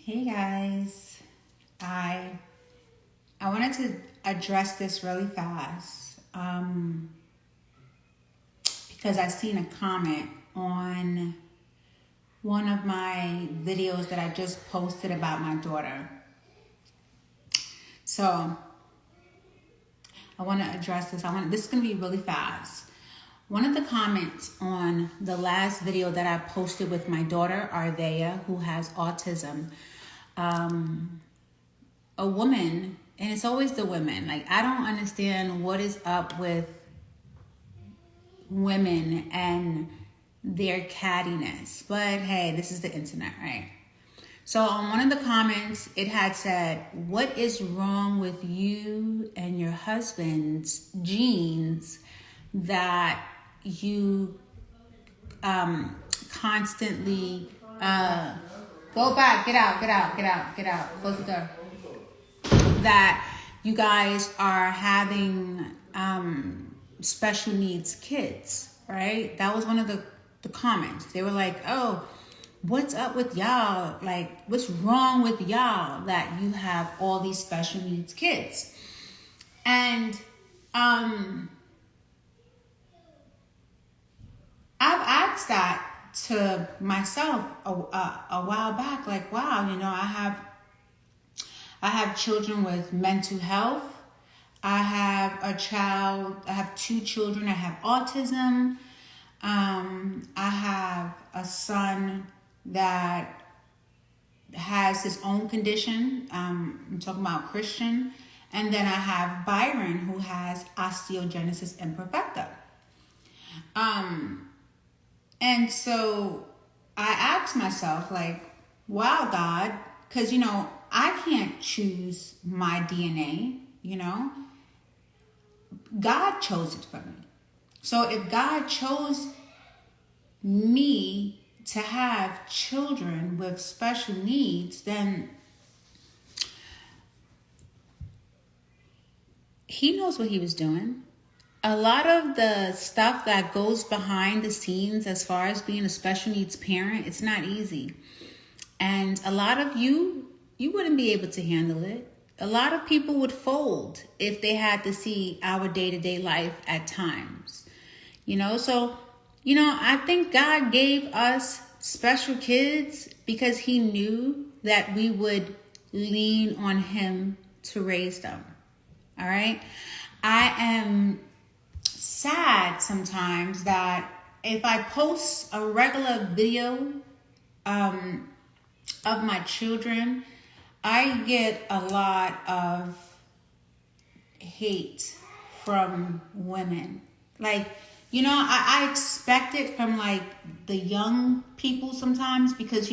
Hey guys, I wanted to address this really fast because I seen a comment on one of my videos that I just posted about my daughter. So I want to address this. This is going to be really fast. One of the comments on the last video that I posted with my daughter, Ardea, who has autism, a woman, and it's always the women. Like, I don't understand what is up with women and their cattiness. But hey, this is the internet, right? So on one of the comments, it had said, "What is wrong with you and your husband's genes that you constantly go back, get out, close the door, that you guys are having special needs kids," right? That was one of the comments. They were like, "Oh, what's up with y'all? Like, what's wrong with y'all that you have all these special needs kids?" And I've asked that to myself a while back. Like, wow, I have children with mental health. I have 2 children that have autism. I have a son that has his own condition. I'm talking about Christian. And then I have Byron, who has osteogenesis imperfecta. And so I asked myself, like, wow, God, because, I can't choose my DNA, God chose it for me. So if God chose me to have children with special needs, then He knows what He was doing. A lot of the stuff that goes behind the scenes as far as being a special needs parent, it's not easy. And a lot of you wouldn't be able to handle it. A lot of people would fold if they had to see our day-to-day life at times. So, I think God gave us special kids because He knew that we would lean on Him to raise them. All right? I am sad sometimes that if I post a regular video of my children, I get a lot of hate from women. Like, I expect it from like the young people sometimes because,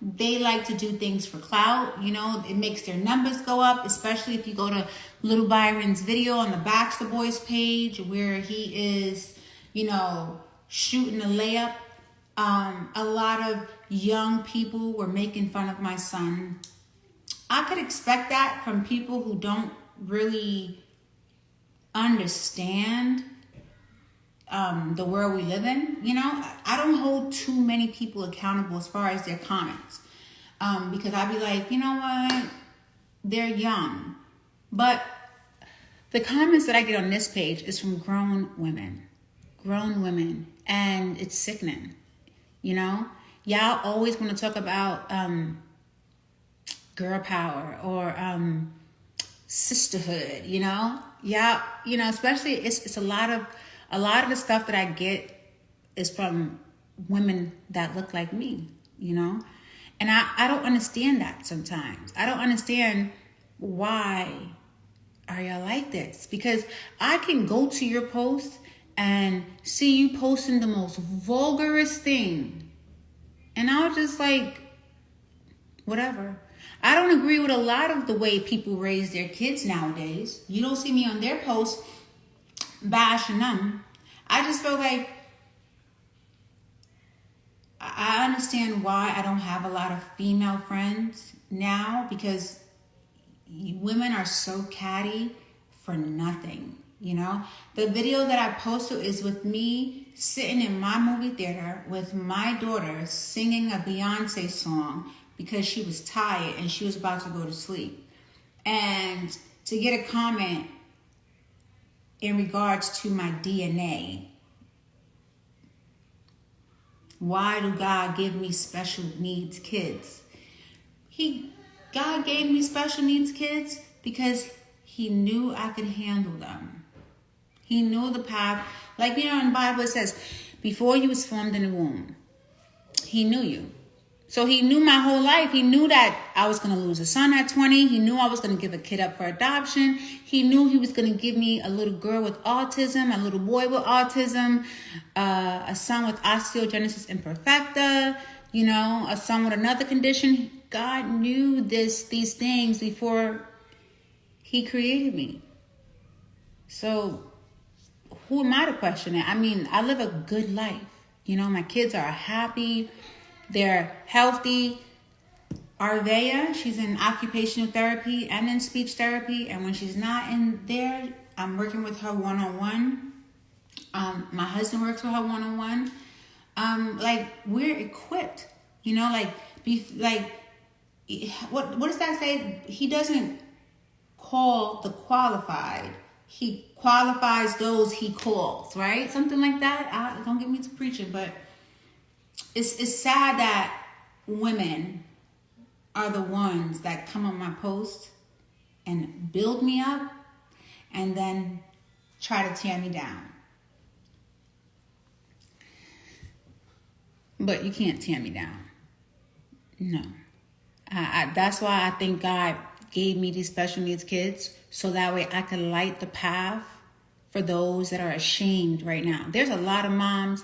they like to do things for clout. It makes their numbers go up, especially if you go to Little Byron's video on the Baxter Boys page where he is, shooting a layup. A lot of young people were making fun of my son. I could expect that from people who don't really understand the world we live in. I don't hold too many people accountable as far as their comments because I'd be like, you know what, they're young. But the comments that I get on this page is from grown women, and it's sickening. Y'all always want to talk about girl power or sisterhood. Especially it's a lot of the stuff that I get is from women that look like me, and I don't understand that sometimes. I don't understand why are y'all like this, because I can go to your post and see you posting the most vulgarest thing, and I'll just like, whatever. I don't agree with a lot of the way people raise their kids nowadays. You don't see me on their posts bashing them. I just feel like I understand why I don't have a lot of female friends now, because women are so catty for nothing. The video that I posted is with me sitting in my movie theater with my daughter singing a Beyonce song because she was tired and she was about to go to sleep. And to get a comment in regards to my DNA, why do God give me special needs kids? God gave me special needs kids because he knew I could handle them. He knew the path. Like, in the Bible it says, before you was formed in the womb, he knew you. So he knew my whole life. He knew that I was going to lose a son at 20. He knew I was going to give a kid up for adoption. He knew he was going to give me a little girl with autism, a little boy with autism, a son with osteogenesis imperfecta, a son with another condition. God knew these things before he created me. So who am I to question it? I mean, I live a good life. My kids are happy. They're healthy. Arvea, she's in occupational therapy and in speech therapy. And when she's not in there, I'm working with her one-on-one. My husband works with her one-on-one. We're equipped, what does that say? He doesn't call the qualified. He qualifies those he calls, right? Something like that. Don't get me to preaching, but it's sad that women are the ones that come on my post and build me up and then try to tear me down. But you can't tear me down. No. That's why I think God gave me these special needs kids, so that way I can light the path for those that are ashamed right now. There's a lot of moms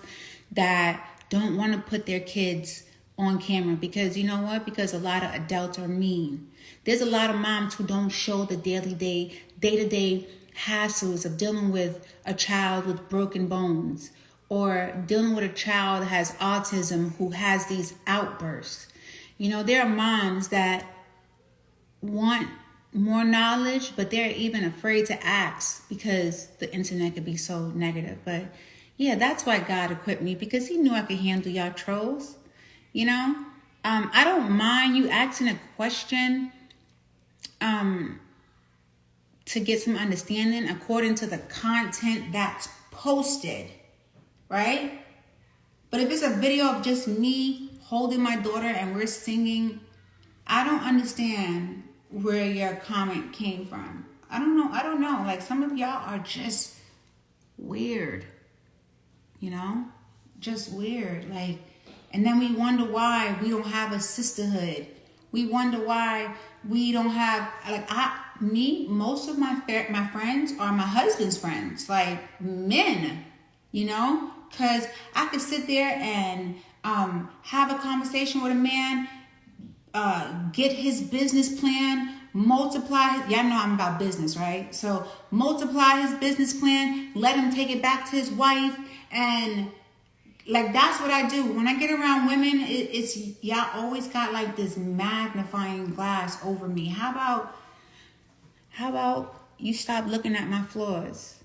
that don't want to put their kids on camera because, you know what? Because a lot of adults are mean. There's a lot of moms who don't show the day-to-day hassles of dealing with a child with broken bones, or dealing with a child that has autism who has these outbursts. There are moms that want more knowledge, but they're even afraid to ask because the internet could be so negative. But yeah, that's why God equipped me, because he knew I could handle y'all trolls. I don't mind you asking a question to get some understanding according to the content that's posted, right? But if it's a video of just me holding my daughter and we're singing, I don't understand where your comment came from. I don't know. Like, some of y'all are just weird, just weird. And then we wonder why we don't have a sisterhood. We wonder why we don't have, most of my friends are my husband's friends, men, because I could sit there and have a conversation with a man, get his business plan, multiply. Y'all know I'm about business, right? So multiply his business plan, let him take it back to his wife, and that's what I do. When I get around women, it's y'all always got this magnifying glass over me. How about you stop looking at my flaws?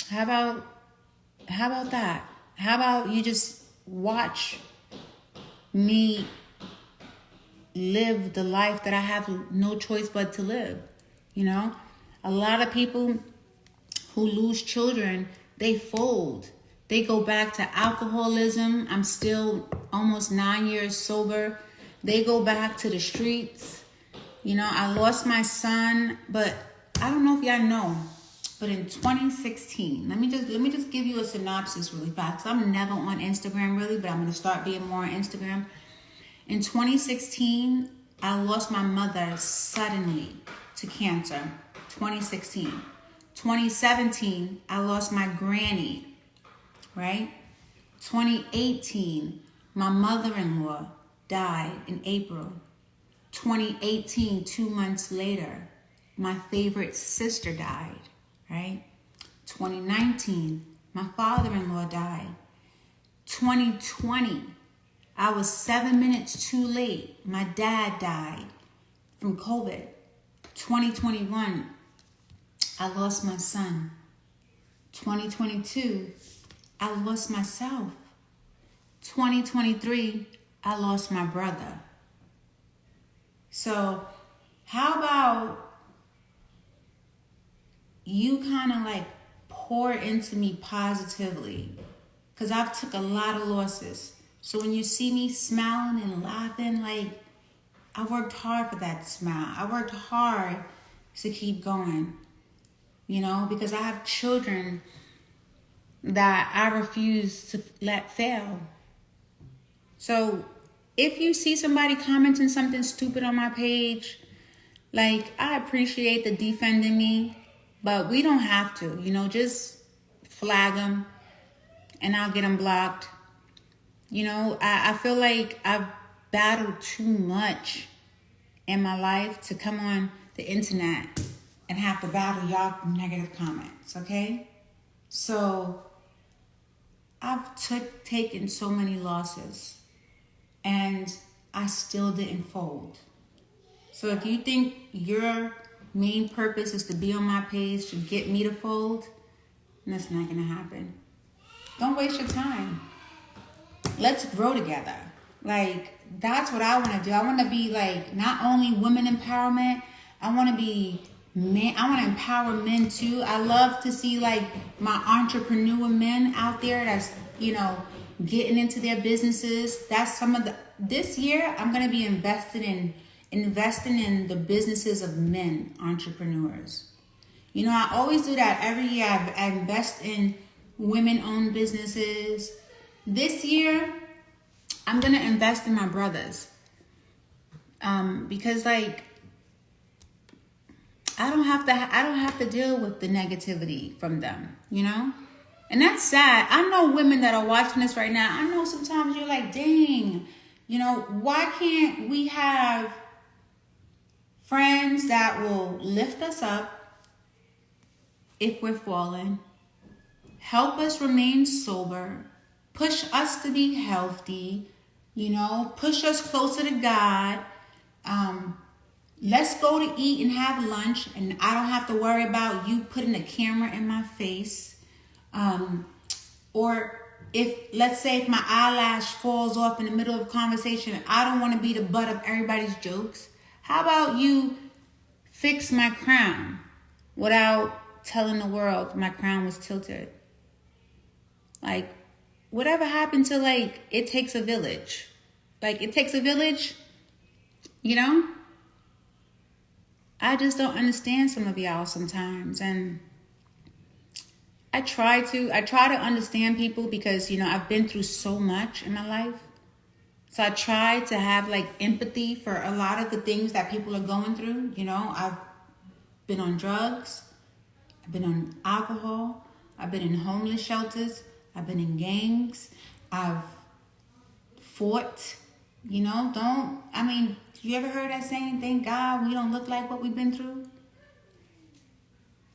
How about that? How about you just watch me live the life that I have no choice but to live? A lot of people who lose children, they fold. They go back to alcoholism. I'm still almost 9 years sober. They go back to the streets. I lost my son, but I don't know if y'all know, but in 2016, let me just give you a synopsis really fast. I'm never on Instagram really, but I'm going to start being more on Instagram. In 2016, I lost my mother suddenly to cancer. 2016. 2017, I lost my granny, right? 2018, my mother-in-law died in April. 2018, 2 months later, my favorite sister died, right? 2019, my father-in-law died. 2020, I was 7 minutes too late. My dad died from COVID. 2021, I lost my son. 2022, I lost myself. 2023, I lost my brother. So how about you kind of like pour into me positively? Because I've took a lot of losses. So when you see me smiling and laughing, like, I worked hard for that smile. I worked hard to keep going, because I have children that I refuse to let fail. So if you see somebody commenting something stupid on my page, like, I appreciate the defending me, but we don't have to, just flag them and I'll get them blocked. I feel like I've battled too much in my life to come on the internet and have to battle y'all negative comments, okay? So I've taken so many losses and I still didn't fold. So if you think your main purpose is to be on my page to get me to fold, that's not gonna happen. Don't waste your time. Let's grow together. Like, that's what I want to do. I want to be like, not only women empowerment, I want to be men. I want to empower men too. I love to see like my entrepreneur men out there that's, getting into their businesses. That's this year I'm going to be investing in the businesses of men entrepreneurs. I always do that every year. I invest in women-owned businesses. This year, I'm going to invest in my brothers. Because like, I don't have to deal with the negativity from them, And that's sad. I know women that are watching this right now. I know sometimes you're like, dang, why can't we have friends that will lift us up if we're falling, help us remain sober, push us to be healthy, push us closer to God. Let's go to eat and have lunch, and I don't have to worry about you putting a camera in my face. Or let's say if my eyelash falls off in the middle of a conversation, I don't want to be the butt of everybody's jokes. How about you fix my crown without telling the world my crown was tilted? Like, whatever happened to like, it takes a village. Like, it takes a village, I just don't understand some of y'all sometimes. And I try to understand people because, I've been through so much in my life. So I try to have like empathy for a lot of the things that people are going through. I've been on drugs. I've been on alcohol. I've been in homeless shelters. I've been in gangs. I've fought. You ever heard that saying, thank God we don't look like what we've been through?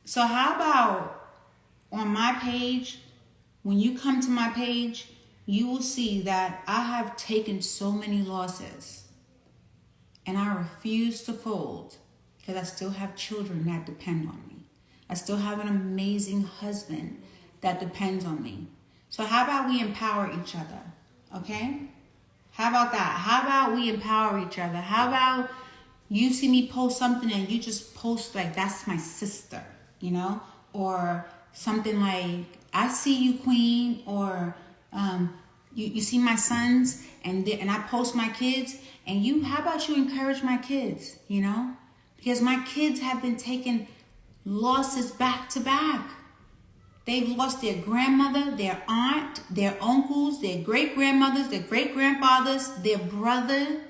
So how about on my page, when you come to my page, you will see that I have taken so many losses and I refuse to fold because I still have children that depend on me. I still have an amazing husband that depends on me. So how about we empower each other, okay? How about that? How about we empower each other? How about you see me post something and you just post like, that's my sister, Or something like, I see you, queen, or you see my sons and I post my kids, and how about you encourage my kids, Because my kids have been taking losses back to back. They've lost their grandmother, their aunt, their uncles, their great-grandmothers, their great-grandfathers, their brother.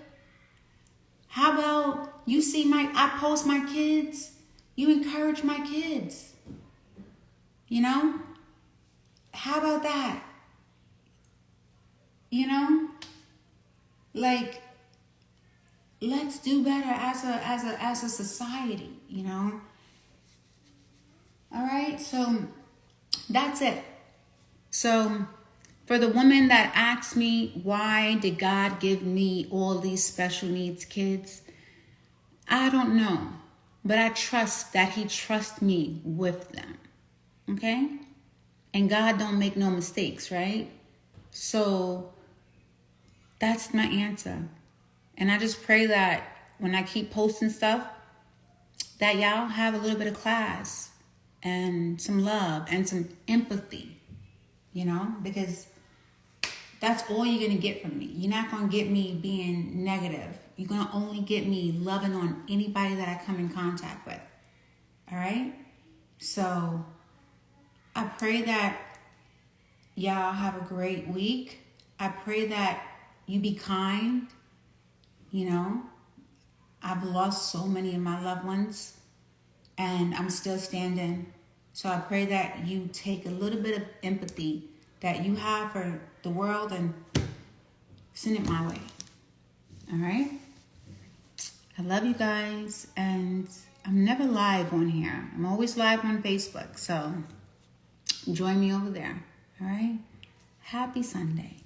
How about you see I post my kids, you encourage my kids. How about that? Like, let's do better as a society, All right, so that's it. So for the woman that asks me, why did God give me all these special needs kids? I don't know, but I trust that he trusts me with them. Okay? And God don't make no mistakes, right? So That's my answer. And I just pray that when I keep posting stuff, that y'all have a little bit of class and some love and some empathy, because that's all you're going to get from me. You're not going to get me being negative. You're going to only get me loving on anybody that I come in contact with. All right? So I pray that y'all have a great week. I pray that you be kind. I've lost so many of my loved ones and I'm still standing. So I pray that you take a little bit of empathy that you have for the world and send it my way. All right? I love you guys, and I'm never live on here. I'm always live on Facebook, so join me over there. All right? Happy Sunday.